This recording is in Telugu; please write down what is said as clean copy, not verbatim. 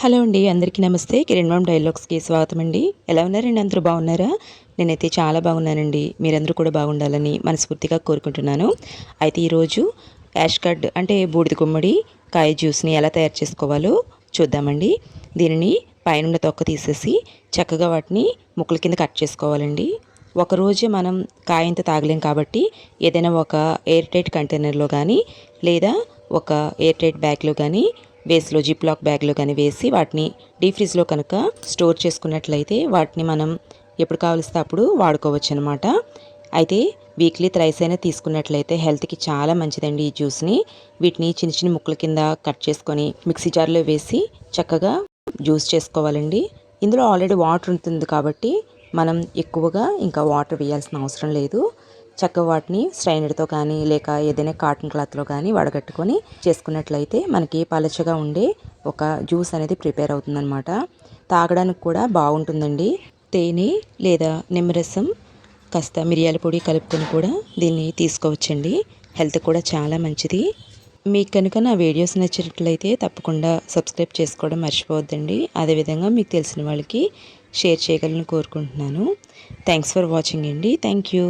హలో అండి, అందరికీ నమస్తే. కిరణ్ మామ్ డైలాగ్స్కి స్వాగతం అండి. ఎలా ఉన్నారండి? అందరూ బాగున్నారా? నేనైతే చాలా బాగున్నానండి. మీరందరూ కూడా బాగుండాలని మనస్ఫూర్తిగా కోరుకుంటున్నాను. అయితే ఈరోజు యాష్ కడ్ అంటే బూడిద గుమ్మడి కాయ జ్యూస్ని ఎలా తయారు చేసుకోవాలో చూద్దామండి. దీనిని పైనున్న తొక్క తీసేసి చక్కగా వాటిని ముక్కల కింద కట్ చేసుకోవాలండి. ఒకరోజే మనం కాయంత తాగలేం కాబట్టి ఏదైనా ఒక ఎయిర్ టైట్ కంటైనర్లో కానీ లేదా ఒక ఎయిర్ టైట్ బ్యాగ్లో కానీ వేస్లో జిప్ లాక్ బ్యాగ్లో కానీ వేసి వాటిని డీప్ ఫ్రిడ్జ్లో కనుక స్టోర్ చేసుకున్నట్లయితే వాటిని మనం ఎప్పుడు కావలిస్తే అప్పుడు వాడుకోవచ్చు అనమాట. అయితే వీక్లీ థ్రైస్ అయినా తీసుకున్నట్లయితే హెల్త్కి చాలా మంచిదండి ఈ జ్యూస్ని. వీటిని చిన్న చిన్న ముక్కల కింద కట్ చేసుకొని మిక్సీ జార్లో వేసి చక్కగా జ్యూస్ చేసుకోవాలండి. ఇందులో ఆల్రెడీ వాటర్ ఉంటుంది కాబట్టి మనం ఎక్కువగా ఇంకా వాటర్ వేయాల్సిన అవసరం లేదు. చక్కగా వాటిని స్ట్రైనర్తో కానీ లేక ఏదైనా కాటన్ క్లాత్లో కానీ వడగట్టుకొని చేసుకున్నట్లయితే మనకి పలచగా ఉండే ఒక జ్యూస్ అనేది ప్రిపేర్ అవుతుందన్నమాట. తాగడానికి కూడా బాగుంటుందండి. తేనె లేదా నిమ్మరసం కాస్త మిరియాల పొడి కలుపుకొని కూడా దీన్ని తీసుకోవచ్చండి. హెల్త్ కూడా చాలా మంచిది. మీకు కనుక నా వీడియోస్ నచ్చినట్లయితే తప్పకుండా సబ్స్క్రైబ్ చేసుకోవడం మర్చిపోవద్దండి. అదేవిధంగా మీకు తెలిసిన వాళ్ళకి షేర్ చేయగలని కోరుకుంటున్నాను. థ్యాంక్స్ ఫర్ వాచింగ్ అండి. Thank you.